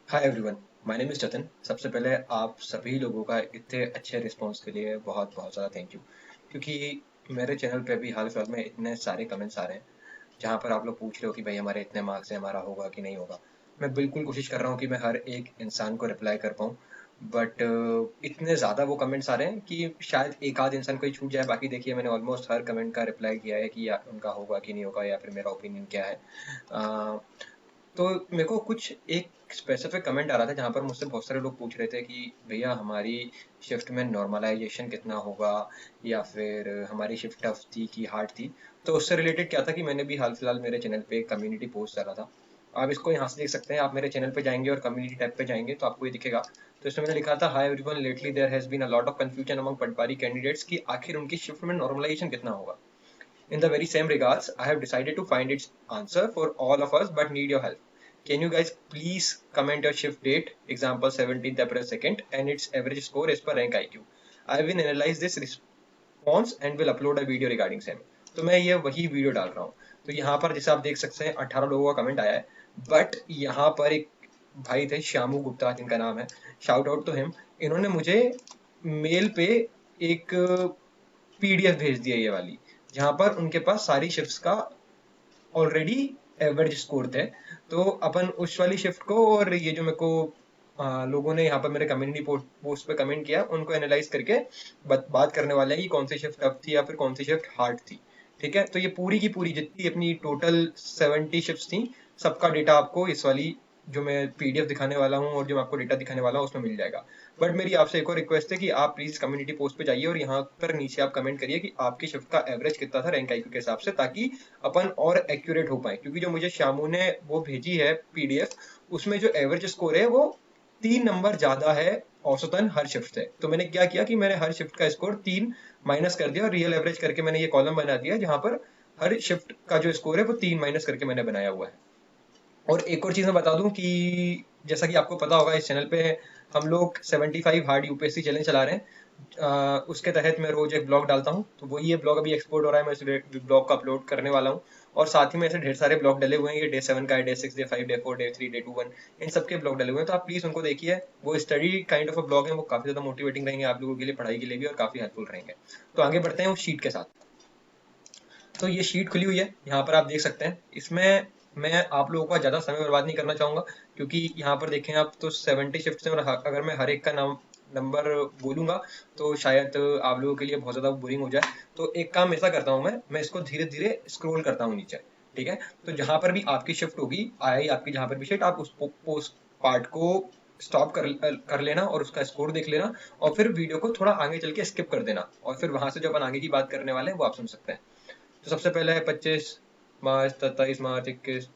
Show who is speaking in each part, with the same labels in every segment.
Speaker 1: Hi everyone, my name is Jatin. सबसे पहले आप सभी लोगों का इतने अच्छे रिस्पॉन्स के लिए बहुत बहुत ज़्यादा थैंक यू। क्योंकि मेरे चैनल पे अभी हाल फिलहाल में इतने सारे कमेंट्स आ रहे हैं जहाँ पर आप लोग पूछ रहे हो कि भाई हमारे इतने मार्क्स हैं, हमारा होगा कि नहीं होगा। मैं बिल्कुल कोशिश कर रहा हूँ कि मैं हर एक इंसान को रिप्लाई कर पाऊँ, बट इतने ज़्यादा वो कमेंट्स आ रहे हैं कि शायद एक आध इंसान को ही छूट जाए। बाकी देखिए, मैंने ऑलमोस्ट हर कमेंट का रिप्लाई किया है कि या उनका होगा कि नहीं होगा या फिर मेरा ओपिनियन क्या है। अ, तो मेरे को कुछ एक स्पेसिफिक कमेंट आ रहा था जहाँ पर मुझसे बहुत सारे लोग पूछ रहे थे कि भैया हमारी शिफ्ट में नॉर्मलाइजेशन कितना होगा, या फिर हमारी शिफ्ट टफ थी कि हार्ड थी। तो उससे रिलेटेड क्या था कि मैंने भी हाल फिलहाल मेरे चैनल पे एक कम्युनिटी पोस्ट डाला था। आप इसको यहाँ से देख सकते हैं। आप मेरे चैनल पे जाएंगे और कम्युनिटी टैब पे जाएंगे तो आपको ये दिखेगा। तो इसमें मैंने लिखा था, hi everyone, lately there has been a lot of confusion among patwari candidates कि आखिर उनकी शिफ्ट में नॉर्मलाइजेशन कितना होगा। In the very same regards, I have decided to find its answer for all of us but need your help. Can you guys please comment your shift date, example 17th April 2nd, and its average score as per rank IQ? I will analyze this response and will upload a video regarding same. तो मैं ये वही video डाल रहा हूँ। तो यहाँ पर जैसे आप देख सकते हैं 18 लोगों का कमेंट आया है, बट यहाँ पर एक भाई थे श्यामू गुप्ता जिनका नाम है, शाउट आउट टू हिम। इन्होंने मुझे मेल पे एक पीडीएफ भेज दिया ये वाली, जहाँ पर उनके पास सारी शिफ्ट्स का ऑलरेडी एवरेज स्कोर थे। तो अपन उस वाली शिफ्ट को और ये जो मेरे को लोगों ने यहाँ पर मेरे कम्युनिटी पोस्ट पे कमेंट किया उनको एनालाइज करके बात करने वाले हैं कि कौन सी शिफ्ट टफ थी या फिर कौन सी शिफ्ट हार्ड थी। ठीक है, तो ये पूरी की पूरी जितनी अपनी टोटल 70 शिफ्ट्स थी, सबका डेटा आपको इस वाली जो मैं पीडीएफ दिखाने वाला हूँ और जो मैं आपको डेटा दिखाने वाला हूँ उसमें मिल जाएगा। बट मेरी आपसे एक और रिक्वेस्ट है कि आप प्लीज कम्युनिटी पोस्ट पे जाइए और यहाँ पर नीचे आप कमेंट करिए कि आपकी शिफ्ट का एवरेज कितना था रैंक आईक्यू के हिसाब से, ताकि अपन और एक्यूरेट हो पाए। क्योंकि जो मुझे शामू ने वो भेजी है पीडीएफ, उसमें जो एवरेज स्कोर है वो 3 नंबर ज्यादा है औसतन हर शिफ्ट से। तो मैंने क्या किया कि मैंने हर शिफ्ट का स्कोर 3 माइनस कर दिया और रियल एवरेज करके मैंने ये कॉलम बना दिया जहां पर हर शिफ्ट का जो स्कोर है वो 3 माइनस करके मैंने बनाया हुआ है। और एक और चीज मैं बता दूं कि जैसा कि आपको पता होगा, इस चैनल पे हम लोग 75 हार्ड यूपीएससी चैलेंज चला रहे हैं। उसके तहत मैं रोज एक ब्लॉग डालता हूँ, तो वही ये ब्लॉग अभी एक्सपोर्ट हो रहा है, मैं इस ब्लॉग को अपलोड करने वाला हूँ। और साथ ही में ऐसे ढेर सारे ब्लॉग डले हुए हैं, ये डे 7 का है, day 6, day 5, day 4, day 3, day 2, 1, इन सबके ब्लॉग डले हुए हैं। तो आप प्लीज उनको देखिए, वो study kind of a blog है, वो काफी ज्यादा मोटिवेटिंग रहेंगे आप लोगों के लिए, पढ़ाई के लिए भी, और काफी हेल्पफुल रहेंगे। तो आगे बढ़ते हैं उस शीट के साथ। तो ये शीट खुली हुई है, यहाँ पर आप देख सकते हैं। इसमें मैं आप लोगों का ज़्यादा समय बर्बाद नहीं करना चाहूँगा, क्योंकि यहाँ पर देखें आप तो 70 शिफ्ट हैं और अगर मैं हर एक का नाम नंबर बोलूंगा तो शायद आप लोगों के लिए बहुत ज़्यादा बोरिंग हो जाए। तो एक काम ऐसा करता हूँ, मैं इसको धीरे धीरे स्क्रॉल करता हूँ नीचे। ठीक है, तो जहाँ पर भी आपकी शिफ्ट होगी, आई आपकी जहाँ पर भी शिफ्ट, आप उस पार्ट को स्टॉप कर लेना और उसका स्कोर देख लेना, और फिर वीडियो को थोड़ा आगे चल के स्किप कर देना, और फिर वहां से जो अपन आगे की बात करने वाले हैं वो आप सुन सकते हैं। तो सबसे पहले है 25 मार्च, 27 मार्च, 21।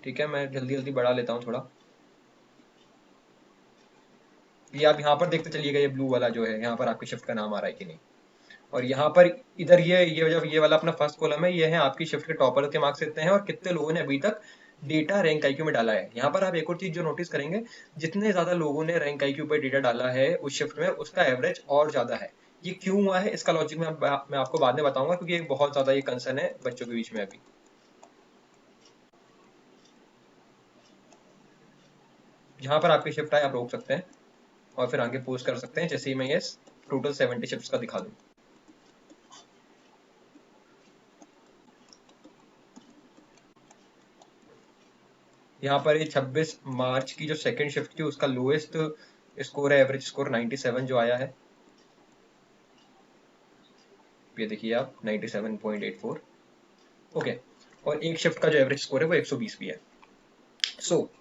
Speaker 1: ठीक है, मैं जल्दी जल्दी बढ़ा लेता हूँ थोड़ा। ये आप यहाँ पर देखते चलिएगा, ये ब्लू वाला जो है यहाँ पर आपकी शिफ्ट का नाम आ रहा है कि नहीं। और यहाँ पर इधर ये जब ये वाला अपना फर्स्ट कॉलम है, ये है आपकी शिफ्ट के टॉपर के मार्क्स कितने हैं और कितने लोगों ने अभी तक डेटा रैंक आईक्यू में डाला है। यहाँ पर आप एक और चीज जो नोटिस करेंगे, जितने ज्यादा लोगों ने रैंक आईक्यू पर डेटा डाला है उस शिफ्ट में, उसका एवरेज और ज्यादा है। ये क्यों हुआ है, इसका लॉजिक मैं आपको बाद में बताऊंगा, क्योंकि एक बहुत ज्यादा ये कंसर्न है बच्चों के बीच में अभी। जहाँ पर आपकी शिफ्ट आए आप रोक सकते हैं और फिर आगे पोस्ट कर सकते हैं, जैसे ही मैं ये टोटल 70 शिफ्ट्स का दिखा दूं। यहाँ पर ये 26 मार्च की जो सेकंड शिफ्ट थी उसका लोएस्ट स्कोर है, एवरेज स्कोर 97 जो आया है। ये देखिए आप, 97.84। ओके, और एक शिफ्ट का जो एवरेज स्कोर है वो 120 भी है।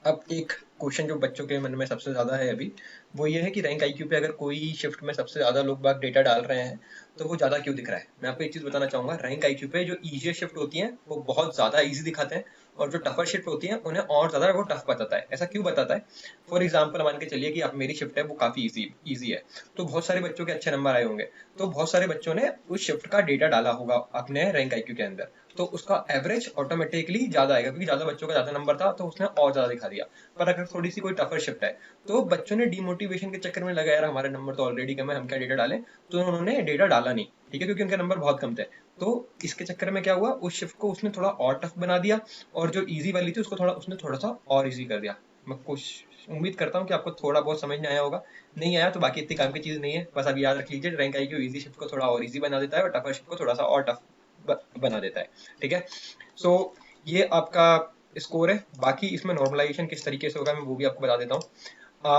Speaker 1: अब एक क्वेश्चन जो बच्चों के मन में सबसे ज्यादा है अभी, वो ये है कि रैंक आईक्यू पे अगर कोई शिफ्ट में सबसे ज्यादा लोग बाग डेटा डाल रहे हैं तो वो ज्यादा क्यों दिख रहा है। मैं आपको एक चीज बताना चाहूंगा, रैंक आईक्यू पे जो इजी शिफ्ट होती हैं वो बहुत ज्यादा इजी दिखाते हैं, और जो टफर शिफ्ट होती हैं उन्हें और ज्यादा वो टफ बताता है। ऐसा क्यों बताता है? फॉर एग्जाम्पल मान के चलिए कि आप, मेरी शिफ्ट है वो काफी इजी है, तो बहुत सारे बच्चों के अच्छे नंबर आए होंगे, तो बहुत सारे बच्चों ने उस शिफ्ट का डेटा डाला होगा अपने रैंक आईक्यू के अंदर, तो उसका एवरेज ऑटोमेटिकली ज्यादा आएगा, क्योंकि ज्यादा बच्चों का ज्यादा नंबर था तो उसने और ज्यादा दिखा दिया। पर अगर थोड़ी सी कोई टफर शिफ्ट है तो बच्चों ने डिमोटिवेशन के चक्कर में लगा, यार हमारे नंबर तो ऑलरेडी कम है, हम क्या डेटा डालें, तो उन्होंने डेटा डाला नहीं। ठीक है, क्योंकि उनके नंबर बहुत कम थे। तो इसके चक्कर में क्या हुआ, उस शिफ्ट को उसने थोड़ा और टफ बना दिया, और जो इजी वाली थी उसको थोड़ा उसने थोड़ा सा और इजी कर दिया। मैं कुछ उम्मीद करता हूँ कि आपको थोड़ा बहुत समझ में आया होगा। नहीं आया तो बाकी इतनी काम की चीज़ नहीं है, बस अब याद रख लीजिए रैंक IQ इजी शिफ्ट को थोड़ा और इजी बना देता है और टफर शिफ्ट को थोड़ा सा और टफ बना देता है। ठीक है, सो ये आपका स्कोर है। बाकी इसमें नॉर्मलाइजेशन किस तरीके से होगा मैं वो भी आपको बता देता हूँ।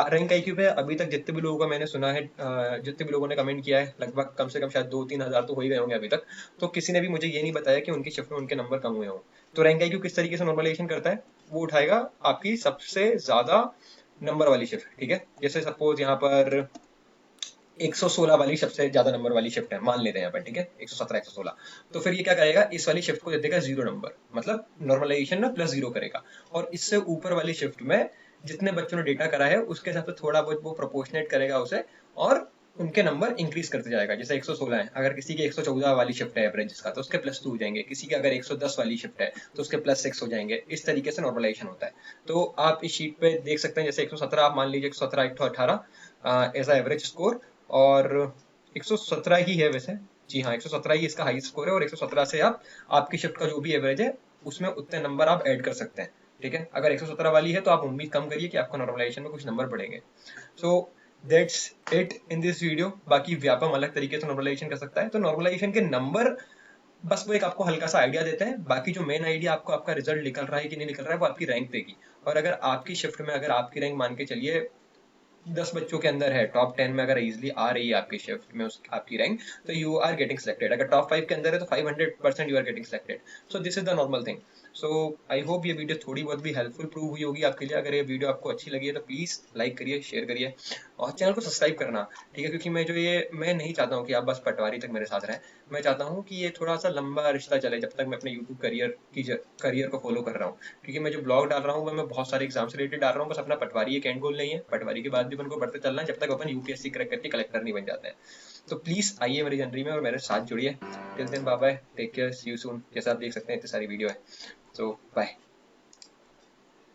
Speaker 1: रैंक IQ पे अभी तक जितने भी लोगों का मैंने सुना है, जितने भी लोगों ने कमेंट किया है, लगभग कम से कम शायद 2-3 हज़ार तो हो ही गए होंगे अभी तक। तो किसी ने भी मुझे ये नहीं बताया कि उनकी शिफ्ट में उनके नंबर कम हुए हों। तो रैंक IQ किस तरीके से नॉर्मलाइजेशन करता है, वो उठाएगा आपकी सबसे ज्यादा नंबर वाली शिफ्ट। ठीक है, जैसे सपोज यहाँ पर 116 वाली सबसे ज्यादा नंबर वाली शिफ्ट है मान लेते हैं यहाँ पर। ठीक है, 117 116, तो फिर ये क्या करेगा, इस वाली शिफ्ट को दे देगा 0 नंबर, मतलब नॉर्मलाइजेशन में +0 करेगा। और इससे ऊपर वाली शिफ्ट में जितने बच्चों ने डेटा करा है उसके हिसाब से थोड़ा बहुत वो प्रोपोर्शनेट करेगा उसे, और उनके नंबर इंक्रीज करते जाएगा। जैसे 116 है, अगर किसी की 114 वाली शिफ्ट है एवरेज का, तो उसके +2 हो जाएंगे। किसी की अगर 110 वाली शिफ्ट है तो उसके +6 हो जाएंगे। इस तरीके से नॉर्मलाइजेशन होता है। तो आप इस शीट पे देख सकते हैं, जैसे 117 आप मान लीजिए 117 118 एज एवरेज स्कोर, और 117 ही है वैसे। जी हाँ, 117 ही इसका हाई स्कोर है, और 117 से आप आपकी शिफ्ट का जो भी एवरेज है उसमें उतने नंबर आप ऐड कर सकते हैं। ठीक है, अगर 117 वाली है तो आप उम्मीद कम करिए कि आपको नॉर्मलाइजेशन में कुछ नंबर बढ़ेंगे। So that's it in this video. बाकी व्यापम अलग तरीके से नॉर्मलाइजेशन कर सकता है, तो नॉर्मलाइजेशन के नंबर बस वो एक आपको हल्का सा आइडिया देते हैं। बाकी जो मेन आइडिया आपको आपका रिजल्ट निकल रहा है कि नहीं निकल रहा है वो आपकी रैंक देगी। और अगर आपकी शिफ्ट में अगर आपकी रैंक मान के चलिए 10 बच्चों के अंदर है, टॉप 10 में अगर इजिली आ रही है आपकी शिफ्ट में उस आपकी रैंक, तो यू आर गेटिंग सिलेक्टेड। अगर टॉप 5 के अंदर है तो 500% you are getting selected. So this is the normal thing. So I hope ये वीडियो थोड़ी बहुत भी हेल्पफुल प्रूव हुई होगी आपके लिए। अगर ये वीडियो आपको अच्छी लगी है तो प्लीज लाइक करिए, शेयर करिए, और चैनल को सब्सक्राइब करना। ठीक है, क्योंकि मैं नहीं चाहता हूँ कि आप बस पटवारी तक मेरे साथ रहें। मैं चाहता हूँ कि ये थोड़ा सा लंबा रिश्ता चले जब तक मैं अपने यूट्यूब करियर को फॉलो कर रहा हूँ। क्योंकि मैं जो ब्लॉग डाल रहा हूँ मैं बहुत सारे एग्जाम से रिलेटेड डाल रहा हूँ। बस अपना पटवारी एक एंड गोल नहीं है, पटवारी के बाद भी अपन को बढ़ते चलना है जब तक अपन UPSC क्रैक करके कलेक्टर नहीं बन जाते हैं। तो प्लीज आइए मेरी जर्नी में और मेरे साथ जुड़िए। Till then bye bye, take care, see you soon. जैसा आप देख सकते हैं इतनी सारी वीडियो है। So bye.